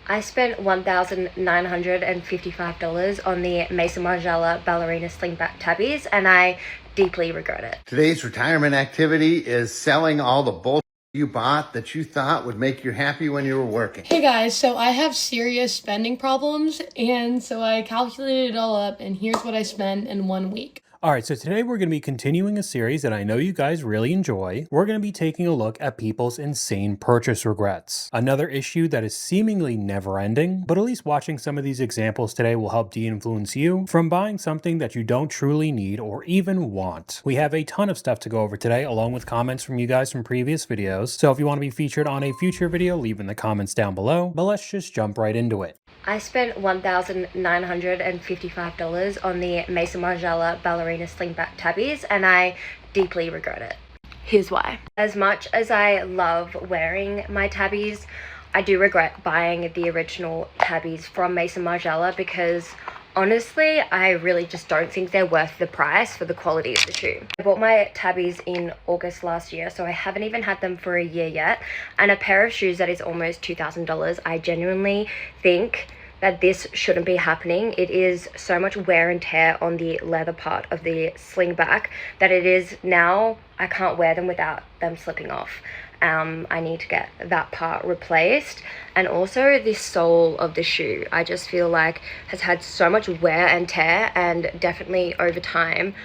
I spent $1,955 on the Mason Margiela ballerina slingback tabbies, and I deeply regret it. Today's retirement activity is selling all the bullshit you bought that you thought would make you happy when you were working. Hey guys, so I have serious spending problems, and so I calculated it all up, and here's what I spent in 1 week. Alright, so today we're going to be continuing a series that I know you guys really enjoy. We're going to be taking a look at people's insane purchase regrets. Another issue that is seemingly never ending, but at least watching some of these examples today will help de-influence you from buying something that you don't truly need or even want. We have a ton of stuff to go over today, along with comments from you guys from previous videos. So if you want to be featured on a future video, leave in the comments down below, but let's just jump right into it. I spent $1,955 on the Mason Margiela ballerina slingback tabbies, and I deeply regret it. Here's why. As much as I love wearing my tabbies, I do regret buying the original tabbies from Mason Margiela because honestly, I really just don't think they're worth the price for the quality of the shoe. I bought my tabbies in August last year, so I haven't even had them for a year yet. And a pair of shoes that is almost $2,000, I genuinely think that this shouldn't be happening. It is so much wear and tear on the leather part of the sling back that it is now, I can't wear them without them slipping off. I need to get that part replaced. And also the sole of the shoe, I just feel like has had so much wear and tear, and definitely over time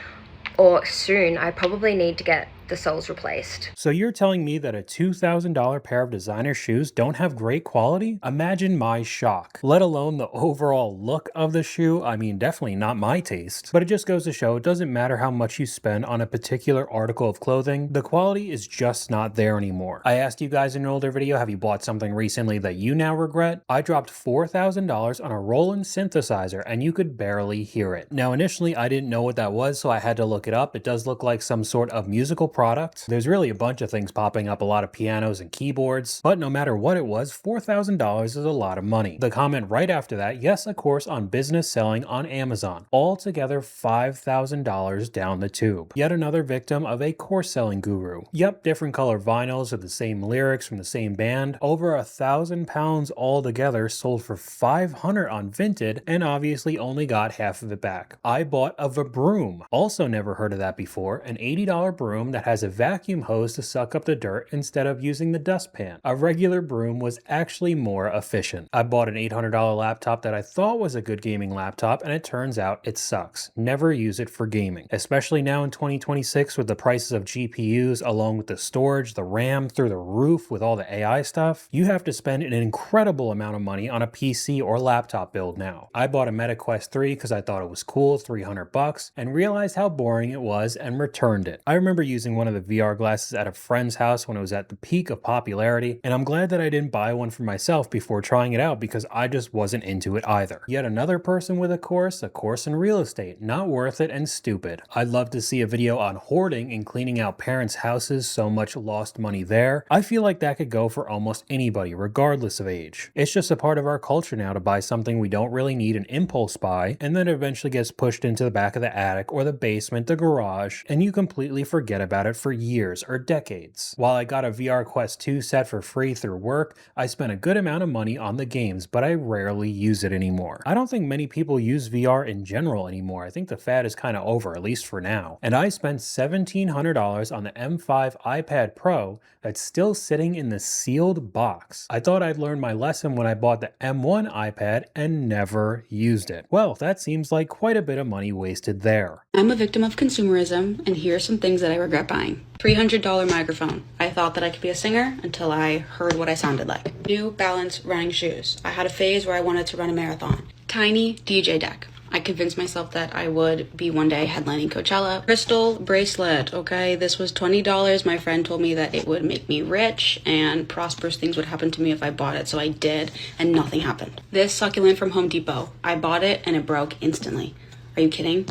or soon I probably need to get the soles replaced. So you're telling me that a $2,000 pair of designer shoes don't have great quality? Imagine my shock, let alone the overall look of the shoe. I mean, definitely not my taste, but it just goes to show it doesn't matter how much you spend on a particular article of clothing, the quality is just not there anymore. I asked you guys in an older video, have you bought something recently that you now regret? I dropped $4,000 on a Roland synthesizer and you could barely hear it. Now initially I didn't know what that was, so I had to look it up. It does look like some sort of musical product. There's really a bunch of things popping up, a lot of pianos and keyboards, but no matter what it was, $4,000 is a lot of money. The comment right after that, yes, of course, on business selling on Amazon. Altogether $5,000 down the tube. Yet another victim of a course selling guru. Yep, different color vinyls with the same lyrics from the same band. Over 1,000 pounds altogether, sold for 500 on Vinted, and obviously only got half of it back. I bought a broom. Also never heard of that before. An $80 broom that has a vacuum hose to suck up the dirt instead of using the dustpan. A regular broom was actually more efficient. I bought an $800 laptop that I thought was a good gaming laptop, and it turns out it sucks. Never use it for gaming. Especially now in 2026 with the prices of GPUs along with the storage, the RAM through the roof with all the AI stuff, you have to spend an incredible amount of money on a PC or laptop build now. I bought a Meta Quest 3 because I thought it was cool, $300, and realized how boring it was and returned it. I remember using one of the VR glasses at a friend's house when it was at the peak of popularity, and I'm glad that I didn't buy one for myself before trying it out because I just wasn't into it either. Yet another person with a course in real estate, not worth it and stupid. I'd love to see a video on hoarding and cleaning out parents' houses, so much lost money there. I feel like that could go for almost anybody, regardless of age. It's just a part of our culture now to buy something we don't really need, an impulse buy, and then it eventually gets pushed into the back of the attic or the basement, the garage, and you completely forget about it for years or decades. While I got a VR Quest 2 set for free through work, I spent a good amount of money on the games, but I rarely use it anymore. I don't think many people use VR in general anymore. I think the fad is kind of over, at least for now. And I spent $1,700 on the M5 iPad Pro that's still sitting in the sealed box. I thought I'd learned my lesson when I bought the M1 iPad and never used it. Well, that seems like quite a bit of money wasted there. I'm a victim of consumerism, and here are some things that I regret buying. $300 microphone. I thought that I could be a singer until I heard what I sounded like. New Balance running shoes. I had a phase where I wanted to run a marathon. Tiny DJ deck. I convinced myself that I would be one day headlining Coachella. Crystal bracelet, okay? This was $20. My friend told me that it would make me rich and prosperous things would happen to me if I bought it, so I did, and nothing happened. This succulent from Home Depot. I bought it and it broke instantly. Are you kidding?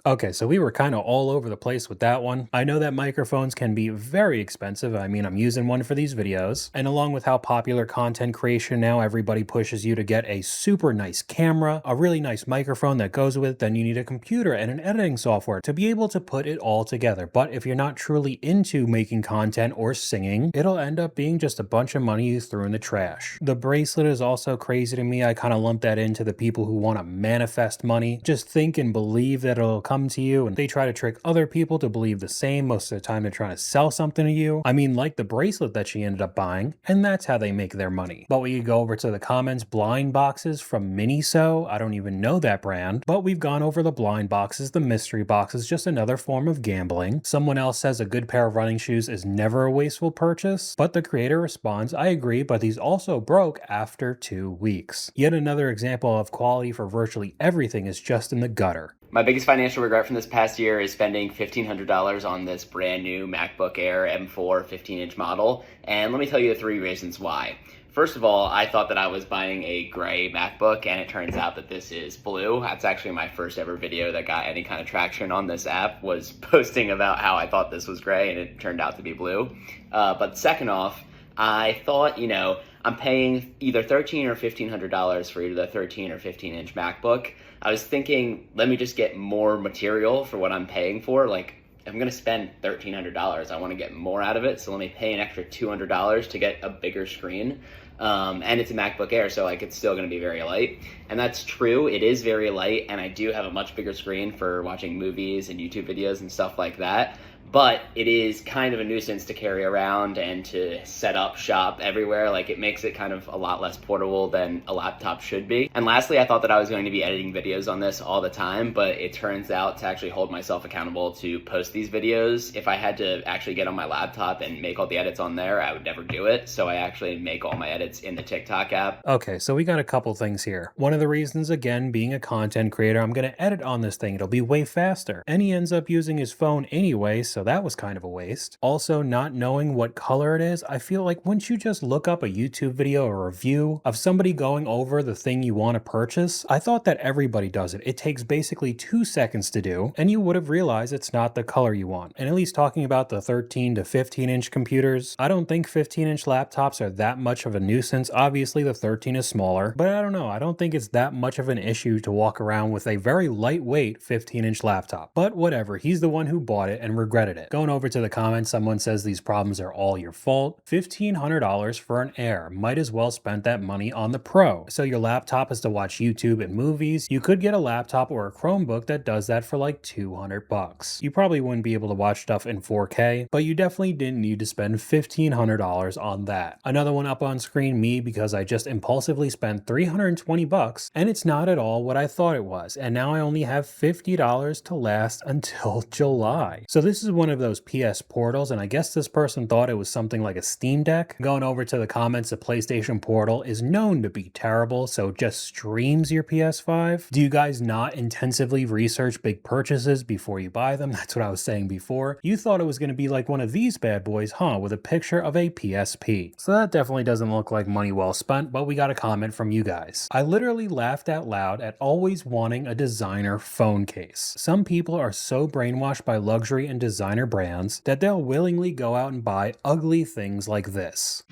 Okay, so we were kind of all over the place with that one. I know that microphones can be very expensive. I mean, I'm using one for these videos. And along with how popular content creation now, everybody pushes you to get a super nice camera, a really nice microphone that goes with it, then you need a computer and an editing software to be able to put it all together. But if you're not truly into making content or singing, it'll end up being just a bunch of money you threw in the trash. The bracelet is also crazy to me. I kind of lump that into the people who want to manifest money. Just think and believe that it'll come to you, and they try to trick other people to believe the same. Most of the time they're trying to sell something to you. I mean, like the bracelet that she ended up buying, and that's how they make their money. But we could go over to the comments. Blind boxes from Miniso. I don't even know that brand, but we've gone over the blind boxes, the mystery boxes, just another form of gambling. Someone else says a good pair of running shoes is never a wasteful purchase, but the creator responds, I agree, but these also broke after 2 weeks. Yet another example of quality for virtually everything is just in the gutter. My biggest financial regret from this past year is spending $1,500 on this brand new MacBook Air M4 15-inch model, and let me tell you the 3 reasons why. First of all, I thought that I was buying a gray MacBook, and it turns out that this is blue. That's actually my first ever video that got any kind of traction on this app, was posting about how I thought this was gray, and it turned out to be blue. But second off, I thought, I'm paying either $1,300 or $1,500 for either the 13 or 15-inch MacBook. I was thinking, let me just get more material for what I'm paying for. Like, if I'm going to spend $1,300, I want to get more out of it. So let me pay an extra $200 to get a bigger screen. And it's a MacBook Air, so like it's still going to be very light. And that's true. It is very light, and I do have a much bigger screen for watching movies and YouTube videos and stuff like that. But it is kind of a nuisance to carry around and to set up shop everywhere. Like, it makes it kind of a lot less portable than a laptop should be. And lastly, I thought that I was going to be editing videos on this all the time, but it turns out to actually hold myself accountable to post these videos. If I had to actually get on my laptop and make all the edits on there, I would never do it. So I actually make all my edits in the TikTok app. Okay, so we got a couple things here. One of the reasons, again, being a content creator, I'm going to edit on this thing. It'll be way faster. And he ends up using his phone anyway, so that was kind of a waste. Also, not knowing what color it is, I feel like once you just look up a YouTube video or review of somebody going over the thing you want to purchase, I thought that everybody does it. It takes basically 2 seconds to do, and you would have realized it's not the color you want. And at least talking about the 13 to 15 inch computers, I don't think 15 inch laptops are that much of a nuisance. Obviously the 13 is smaller, but I don't know. I don't think it's that much of an issue to walk around with a very lightweight 15 inch laptop. But whatever, he's the one who bought it and regretted it. Going over to the comments, someone says these problems are all your fault. $1,500 for an Air. Might as well spend that money on the Pro. So your laptop is to watch YouTube and movies. You could get a laptop or a Chromebook that does that for like $200. You probably wouldn't be able to watch stuff in 4K, but you definitely didn't need to spend $1,500 on that. Another one up on screen, me, because I just impulsively spent $320, and it's not at all what I thought it was. And now I only have $50 to last until July. So this is one of those PS portals, and I guess this person thought it was something like a Steam Deck. Going over to the comments, the PlayStation Portal is known to be terrible, so it just streams your PS5. Do you guys not intensively research big purchases before you buy them? That's what I was saying before. You thought it was going to be like one of these bad boys, huh, with a picture of a PSP. So that definitely doesn't look like money well spent, but we got a comment from you guys. I literally laughed out loud at always wanting a designer phone case. Some people are so brainwashed by luxury and designer brands that they'll willingly go out and buy ugly things like this.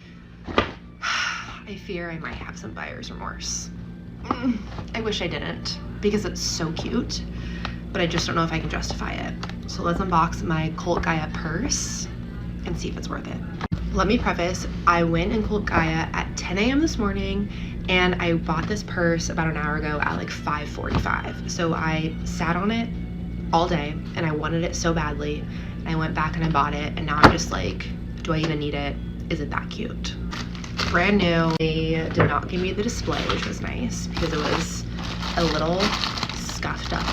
I fear I might have some buyer's remorse. I wish I didn't, because it's so cute, but I just don't know if I can justify it. So let's unbox my Colt Gaia purse and see if it's worth it. Let me preface, I went in Colt Gaia at 10 a.m. this morning, and I bought this purse about an hour ago at like 5:45. So I sat on it all day, and I wanted it so badly. I went back and I bought it, and now I'm just like, do I even need it? Is it that cute? Brand new. They did not give me the display, which was nice because it was a little scuffed up.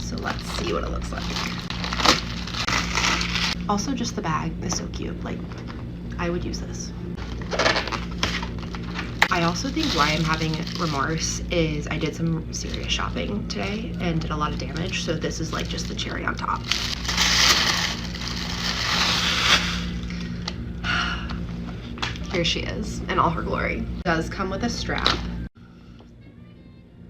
So let's see what it looks like. Also, just the bag is so cute. Like, I would use this. I also think why I'm having remorse is I did some serious shopping today and did a lot of damage, so this is like just the cherry on top. Here she is in all her glory. It does come with a strap.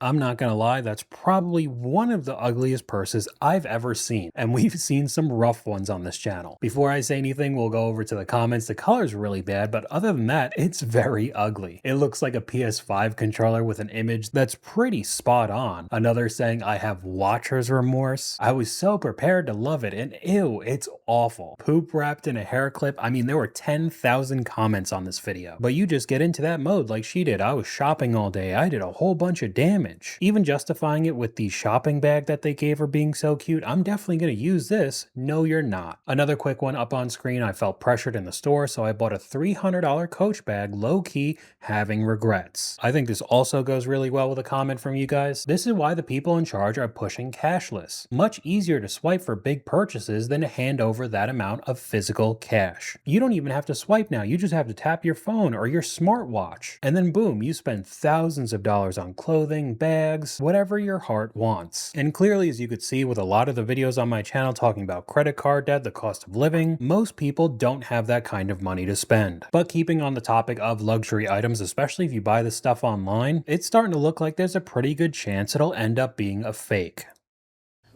I'm not gonna lie, that's probably one of the ugliest purses I've ever seen, and we've seen some rough ones on this channel. Before I say anything, we'll go over to the comments. The color's really bad, but other than that, it's very ugly. It looks like a PS5 controller with an image that's pretty spot on. Another saying, I have watcher's remorse. I was so prepared to love it, and ew, it's awful. Poop wrapped in a hair clip. I mean, there were 10,000 comments on this video, but you just get into that mode like she did. I was shopping all day. I did a whole bunch of damage. Even justifying it with the shopping bag that they gave her being so cute. I'm definitely going to use this. No, you're not. Another quick one up on screen. I felt pressured in the store, so I bought a $300 Coach bag, low-key having regrets. I think this also goes really well with a comment from you guys. This is why the people in charge are pushing cashless. Much easier to swipe for big purchases than to hand over that amount of physical cash. You don't even have to swipe now. You just have to tap your phone or your smartwatch. And then boom, you spend thousands of dollars on clothing, bags, whatever your heart wants. And clearly, as you could see with a lot of the videos on my channel talking about credit card debt, the cost of living, most people don't have that kind of money to spend. But keeping on the topic of luxury items, especially if you buy this stuff online, it's starting to look like there's a pretty good chance it'll end up being a fake.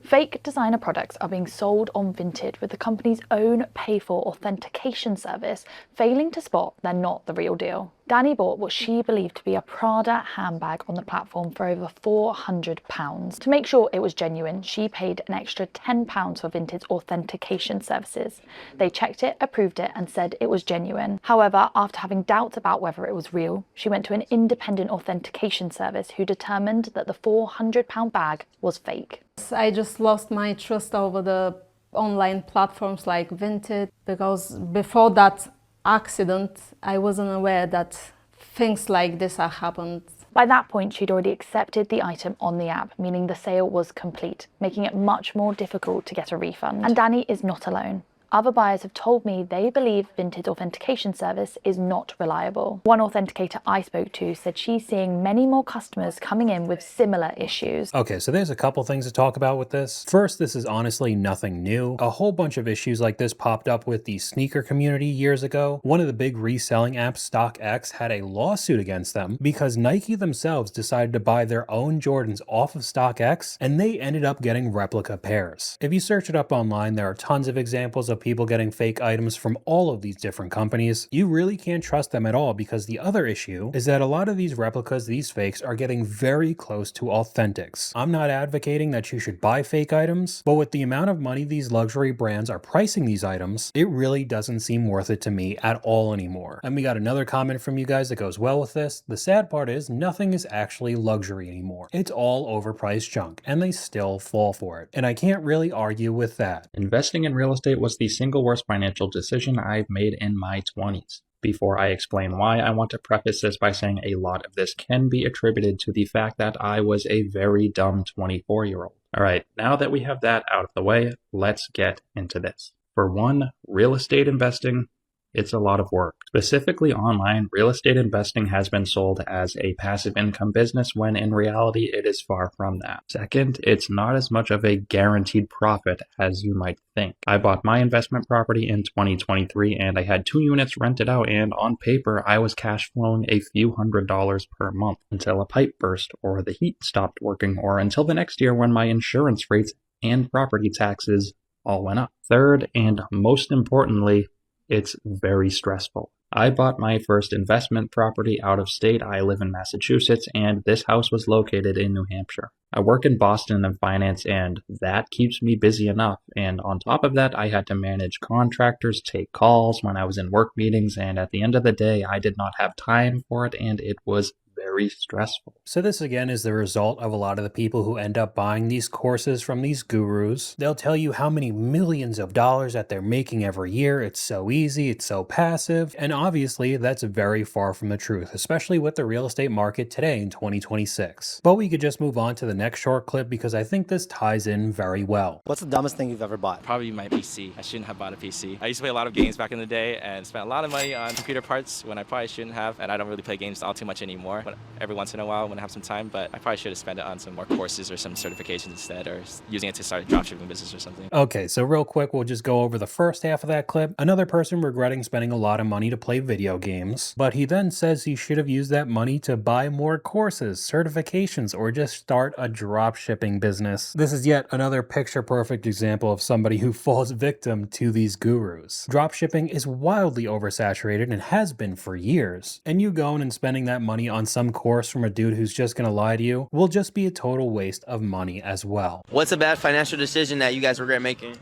Fake designer products are being sold on Vinted, with the company's own pay-for authentication service failing to spot they're not the real deal. Danny bought what she believed to be a Prada handbag on the platform for over £400. To make sure it was genuine, she paid an extra £10 for Vinted's authentication services. They checked it, approved it, and said it was genuine. However, after having doubts about whether it was real, she went to an independent authentication service who determined that the £400 bag was fake. I just lost my trust over the online platforms like Vinted, because before that accident, I wasn't aware that things like this have happened. By that point, she'd already accepted the item on the app, meaning the sale was complete, making it much more difficult to get a refund. And Danny is not alone. Other buyers have told me they believe Vinted's authentication service is not reliable. One authenticator I spoke to said she's seeing many more customers coming in with similar issues. Okay, so there's a couple things to talk about with this. First, this is honestly nothing new. A whole bunch of issues like this popped up with the sneaker community years ago. One of the big reselling apps, StockX, had a lawsuit against them because Nike themselves decided to buy their own Jordans off of StockX, and they ended up getting replica pairs. If you search it up online, there are tons of examples of people getting fake items from all of these different companies. You really can't trust them at all, because the other issue is that a lot of these replicas, these fakes, are getting very close to authentics. I'm not advocating that you should buy fake items, but with the amount of money these luxury brands are pricing these items, it really doesn't seem worth it to me at all anymore. And we got another comment from you guys that goes well with this. The sad part is nothing is actually luxury anymore. It's all overpriced junk, and they still fall for it. And I can't really argue with that. Investing in real estate was the single worst financial decision I've made in my 20s. Before I explain why, I want to preface this by saying a lot of this can be attributed to the fact that I was a very dumb 24-year-old. Alright, now that we have that out of the way, let's get into this. For one, real estate investing, it's a lot of work. Specifically online, real estate investing has been sold as a passive income business when in reality it is far from that. Second, it's not as much of a guaranteed profit as you might think. I bought my investment property in 2023 and I had 2 units rented out, and on paper I was cash flowing a few $100s per month until a pipe burst or the heat stopped working, or until the next year when my insurance rates and property taxes all went up. Third, and most importantly, it's very stressful. I bought my first investment property out of state. I live in Massachusetts, and this house was located in New Hampshire. I work in Boston in finance, and that keeps me busy enough. And on top of that, I had to manage contractors, take calls when I was in work meetings, and at the end of the day, I did not have time for it, and it was very stressful. So this again is the result of a lot of the people who end up buying these courses from these gurus. They'll tell you how many millions of dollars that they're making every year. It's so easy, it's so passive, and obviously that's very far from the truth, especially with the real estate market today in 2026. But we could just move on to the next short clip because I think this ties in very well. What's the dumbest thing you've ever bought? Probably my PC. I shouldn't have bought a PC. I used to play a lot of games back in the day and spent a lot of money on computer parts when I probably shouldn't have, and I don't really play games all too much anymore. But every once in a while when I have some time, but I probably should have spent it on some more courses or some certifications instead, or using it to start a dropshipping business or something. Okay, so real quick, we'll just go over the first half of that clip. Another person regretting spending a lot of money to play video games, but he then says he should have used that money to buy more courses, certifications, or just start a drop shipping business. This is yet another picture-perfect example of somebody who falls victim to these gurus. Drop shipping is wildly oversaturated and has been for years, and you going and spending that money on some course from a dude who's just gonna lie to you will just be a total waste of money as well. What's a bad financial decision that you guys regret making?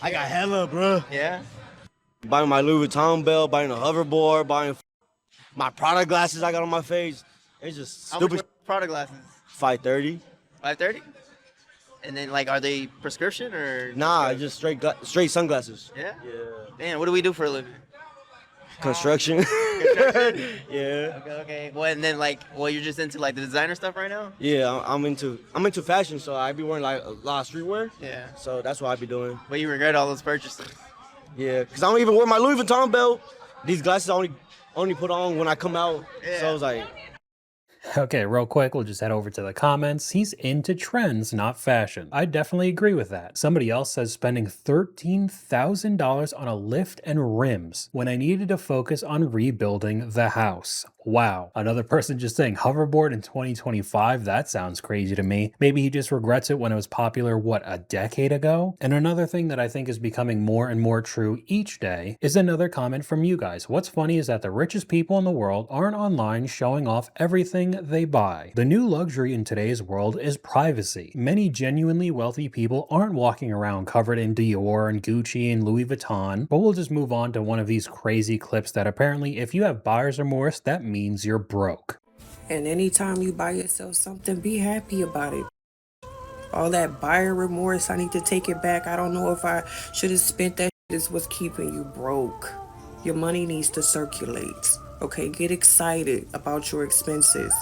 I got hella, bro. Yeah? Buying my Louis Vuitton belt, buying a hoverboard, buying my Prada glasses I got on my face. It's just How much stupid. were Prada glasses? $530. $530? And then, like, are they prescription or? Nah, just straight sunglasses. Yeah? Yeah. Man, what do we do for a living? Construction. Construction? Yeah. Okay. Well, and then, like, you're just into, like, the designer stuff right now? Yeah, I'm into fashion, so I be wearing like a lot of streetwear. Yeah. So that's what I be doing. But you regret all those purchases? Yeah, cause I don't even wear my Louis Vuitton belt. These glasses I only put on when I come out. Yeah. So it's like. Okay, real quick, we'll just head over to the comments. He's into trends, not fashion. I definitely agree with that. Somebody else says spending $13,000 on a lift and rims when I needed to focus on rebuilding the house. Wow. Another person just saying hoverboard in 2025? That sounds crazy to me. Maybe he just regrets it when it was popular, what, a decade ago? And another thing that I think is becoming more and more true each day is another comment from you guys. What's funny is that the richest people in the world aren't online showing off everything they buy. The new luxury in today's world is privacy. Many genuinely wealthy people aren't walking around covered in Dior and Gucci and Louis Vuitton, but we'll just move on to one of these crazy clips that apparently if you have buyer's remorse, that means you're broke. And anytime you buy yourself something, be happy about it. All that buyer remorse, I need to take it back. I don't know if I should have spent that. Is what's keeping you broke. Your money needs to circulate. Okay, get excited about your expenses.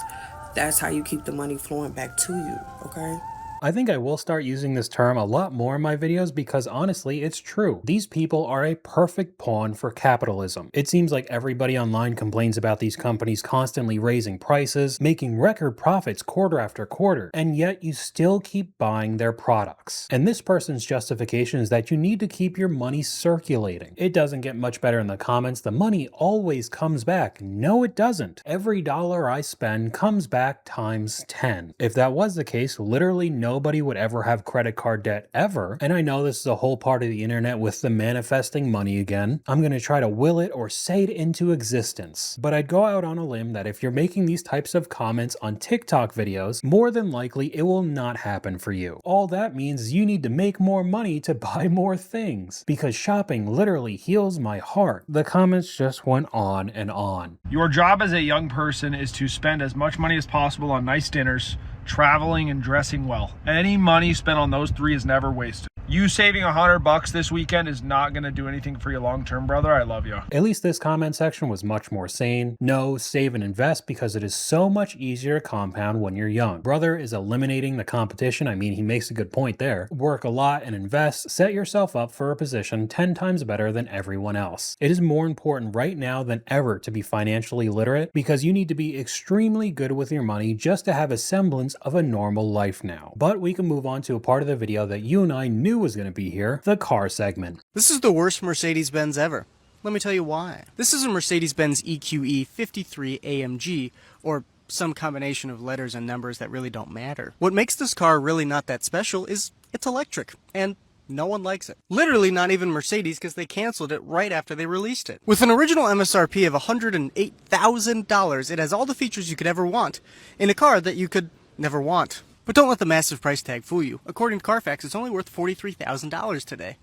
That's how you keep the money flowing back to you, okay? I think I will start using this term a lot more in my videos because honestly, it's true. These people are a perfect pawn for capitalism. It seems like everybody online complains about these companies constantly raising prices, making record profits quarter after quarter, and yet you still keep buying their products. And this person's justification is that you need to keep your money circulating. It doesn't get much better in the comments. The money always comes back. No, it doesn't. Every dollar I spend comes back times 10. If that was the case, literally nobody would ever have credit card debt ever. And I know this is a whole part of the internet with the manifesting money again. I'm going to try to will it or say it into existence. But I'd go out on a limb that if you're making these types of comments on TikTok videos, more than likely it will not happen for you. All that means is you need to make more money to buy more things because shopping literally heals my heart. The comments just went on and on. Your job as a young person is to spend as much money as possible on nice dinners, traveling, and dressing well. Any money spent on those three is never wasted. You saving $100 this weekend is not going to do anything for you long term, brother. I love you. At least this comment section was much more sane. No, save and invest because it is so much easier to compound when you're young. Brother is eliminating the competition. I mean, he makes a good point there. Work a lot and invest. Set yourself up for a position 10 times better than everyone else. It is more important right now than ever to be financially literate because you need to be extremely good with your money just to have a semblance of a normal life now. But we can move on to a part of the video that you and I knew was going to be here, the car segment. This is the worst Mercedes-Benz ever. Let me tell you why. This is a Mercedes-Benz EQE 53 AMG, or some combination of letters and numbers that really don't matter. What makes this car really not that special is it's electric, and no one likes it. Literally not even Mercedes, because they canceled it right after they released it. With an original MSRP of $108,000, it has all the features you could ever want in a car that you could never want. But don't let the massive price tag fool you. According to Carfax, it's only worth $43,000 today.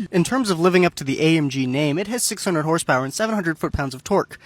In terms of living up to the AMG name, it has 600 horsepower and 700 foot-pounds of torque.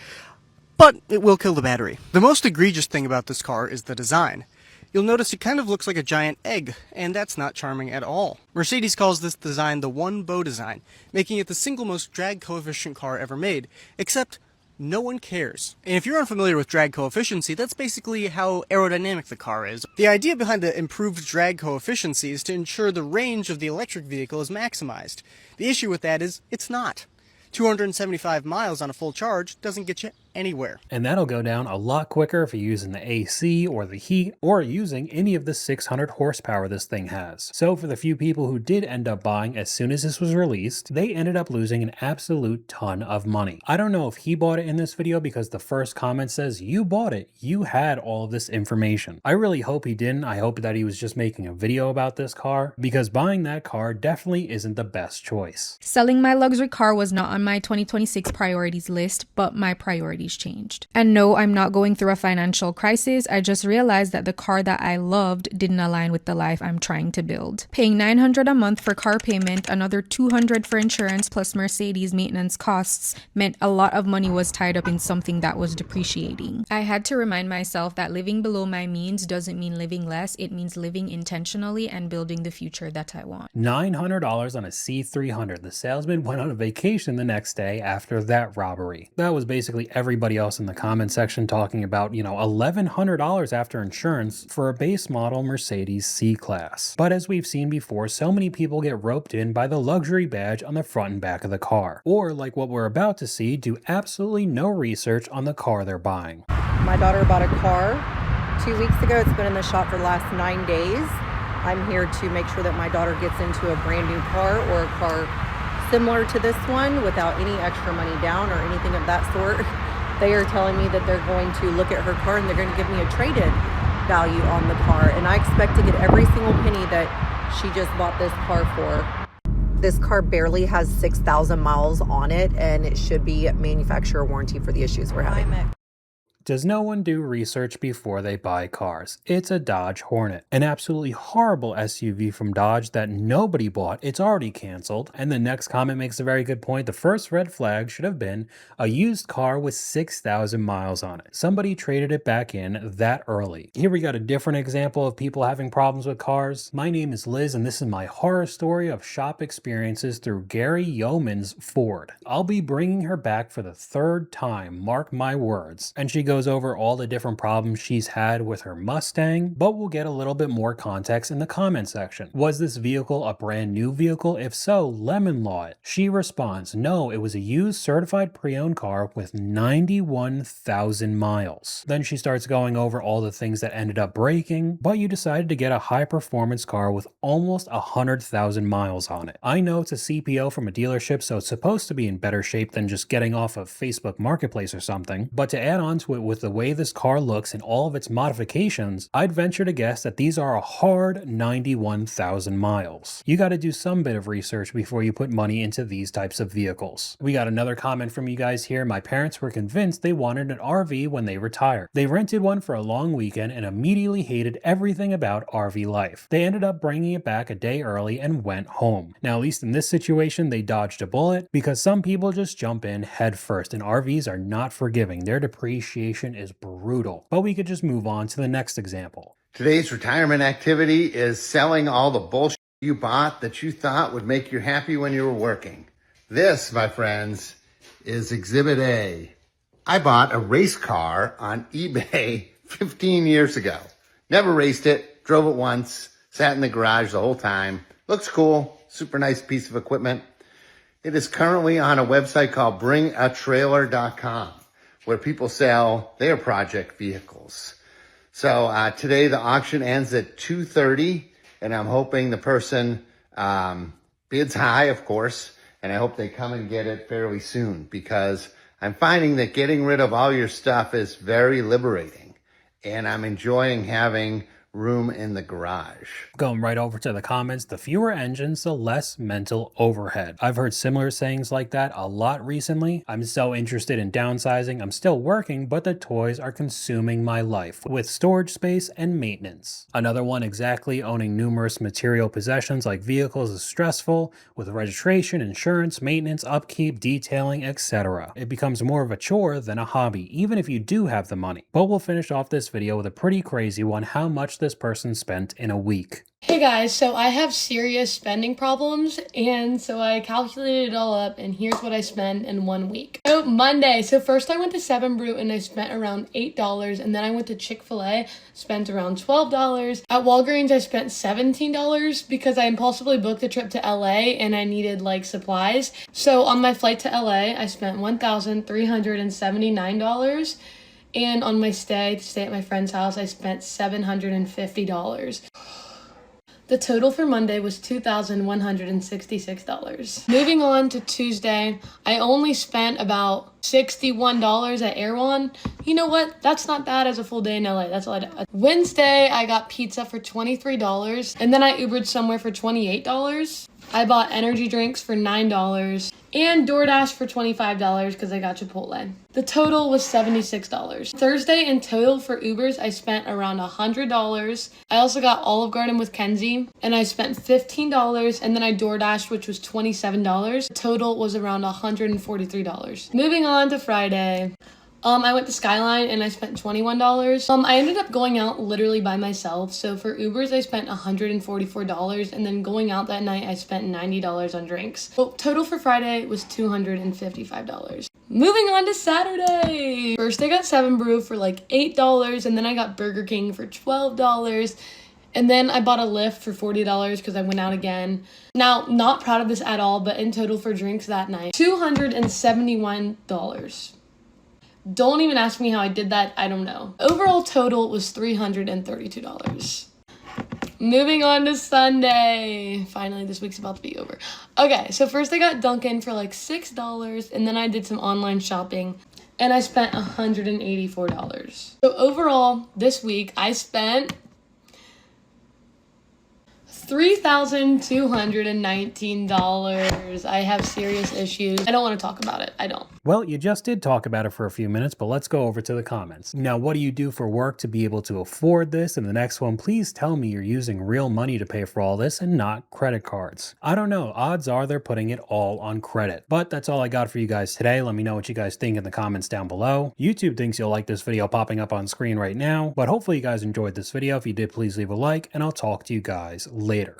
But it will kill the battery. The most egregious thing about this car is the design. You'll notice it kind of looks like a giant egg, and that's not charming at all. Mercedes calls this design the one bow design, making it the single most drag coefficient car ever made, except no one cares. And if you're unfamiliar with drag coefficiency, that's basically how aerodynamic the car is. The idea behind the improved drag coefficiency is to ensure the range of the electric vehicle is maximized. The issue with that is, it's not. 275 miles on a full charge doesn't get you anywhere. And that'll go down a lot quicker if you're using the AC or the heat or using any of the 600 horsepower this thing has. So for the few people who did end up buying as soon as this was released, they ended up losing an absolute ton of money. I don't know if he bought it in this video because the first comment says, you bought it, you had all of this information. I really hope he didn't. I hope that he was just making a video about this car, because buying that car definitely isn't the best choice. Selling my luxury car was not on my 2026 priorities list, but my priorities changed. And no, I'm not going through a financial crisis. I just realized that the car that I loved didn't align with the life I'm trying to build. Paying $900 a month for car payment, another $200 for insurance plus Mercedes maintenance costs meant a lot of money was tied up in something that was depreciating. I had to remind myself that living below my means doesn't mean living less. It means living intentionally and building the future that I want. $900 on a C300. The salesman went on a vacation the next day after that robbery. That was basically everybody else in the comment section talking about, $1,100 after insurance for a base model Mercedes C-Class. But as we've seen before, so many people get roped in by the luxury badge on the front and back of the car. Or, like what we're about to see, do absolutely no research on the car they're buying. My daughter bought a car 2 weeks ago. It's been in the shop for the last 9 days. I'm here to make sure that my daughter gets into a brand new car or a car similar to this one without any extra money down or anything of that sort. They are telling me that they're going to look at her car and they're going to give me a trade-in value on the car. And I expect to get every single penny that she just bought this car for. This car barely has 6,000 miles on it, and it should be manufacturer warranty for the issues we're having. Does no one do research before they buy cars? It's a Dodge Hornet, an absolutely horrible SUV from Dodge that nobody bought. It's already canceled. And the next comment makes a very good point. The first red flag should have been a used car with 6,000 miles on it. Somebody traded it back in that early. Here we got a different example of people having problems with cars. My name is Liz, and this is my horror story of shop experiences through Gary Yeoman's Ford. I'll be bringing her back for the third time, mark my words. And she goes over all the different problems she's had with her Mustang, but we'll get a little bit more context in the comment section. Was this vehicle a brand new vehicle? If so, lemon law it. She responds, no, it was a used certified pre-owned car with 91,000 miles. Then she starts going over all the things that ended up breaking, but you decided to get a high performance car with almost 100,000 miles on it. I know it's a CPO from a dealership, so it's supposed to be in better shape than just getting off of Facebook Marketplace or something, but to add on to it with the way this car looks and all of its modifications, I'd venture to guess that these are a hard 91,000 miles. You got to do some bit of research before you put money into these types of vehicles. We got another comment from you guys here. My parents were convinced they wanted an RV when they retired. They rented one for a long weekend and immediately hated everything about RV life. They ended up bringing it back a day early and went home. Now, at least in this situation, they dodged a bullet because some people just jump in head first, and RVs are not forgiving. Their depreciation is brutal. But we could just move on to the next example. Today's retirement activity is selling all the bullshit you bought that you thought would make you happy when you were working. This, my friends, is Exhibit A. I bought a race car on eBay 15 years ago. Never raced it, drove it once, sat in the garage the whole time. Looks cool, super nice piece of equipment. It is currently on a website called bringatrailer.com, where people sell their project vehicles. So today the auction ends at 2:30, and I'm hoping the person bids high, of course, and I hope they come and get it fairly soon, because I'm finding that getting rid of all your stuff is very liberating, and I'm enjoying having room in the garage. Going right over to the comments, the fewer engines, the less mental overhead. I've heard similar sayings like that a lot recently. I'm so interested in downsizing. I'm still working, but the toys are consuming my life with storage space and maintenance. Another one, exactly, owning numerous material possessions like vehicles is stressful with registration, insurance, maintenance, upkeep, detailing, etc. It becomes more of a chore than a hobby, even if you do have the money. But we'll finish off this video with a pretty crazy one: how much this person spent in a week. Hey guys, so I have serious spending problems, and so I calculated it all up, and here's what I spent in 1 week. So Monday, so first I went to 7 Brew and I spent around $8, and then I went to Chick-fil-A, spent around $12. At Walgreens I spent $17 because I impulsively booked a trip to LA and I needed like supplies. So on my flight to LA, I spent $1,379. And on my stay to stay at my friend's house, I spent $750. The total for Monday was $2,166. Moving on to Tuesday, I only spent about $61 at Erewhon. You know what? That's not bad as a full day in LA. That's all I did. Wednesday, I got pizza for $23, and then I Ubered somewhere for $28. I bought energy drinks for $9 and DoorDash for $25 because I got Chipotle. The total was $76. Thursday in total for Ubers, I spent around $100. I also got Olive Garden with Kenzie and I spent $15, and then I DoorDashed, which was $27. The total was around $143. Moving on to Friday. I went to Skyline and I spent $21. I ended up going out literally by myself. So for Ubers, I spent $144, and then going out that night, I spent $90 on drinks. So total for Friday was $255. Moving on to Saturday. First, I got 7 Brew for like $8, and then I got Burger King for $12. And then I bought a Lyft for $40 because I went out again. Now, not proud of this at all, but in total for drinks that night, $271. Don't even ask me how I did that. I don't know. Overall total was $332. Moving on to Sunday. Finally, this week's about to be over. Okay, so first I got Dunkin' for like $6, and then I did some online shopping, and I spent $184. So overall, this week I spent $3,219. I have serious issues. I don't want to talk about it. I don't. Well, you just did talk about it for a few minutes, but let's go over to the comments. Now, what do you do for work to be able to afford this? And the next one, please tell me you're using real money to pay for all this and not credit cards. I don't know. Odds are they're putting it all on credit. But that's all I got for you guys today. Let me know what you guys think in the comments down below. YouTube thinks you'll like this video popping up on screen right now, but hopefully you guys enjoyed this video. If you did, please leave a like, and I'll talk to you guys later.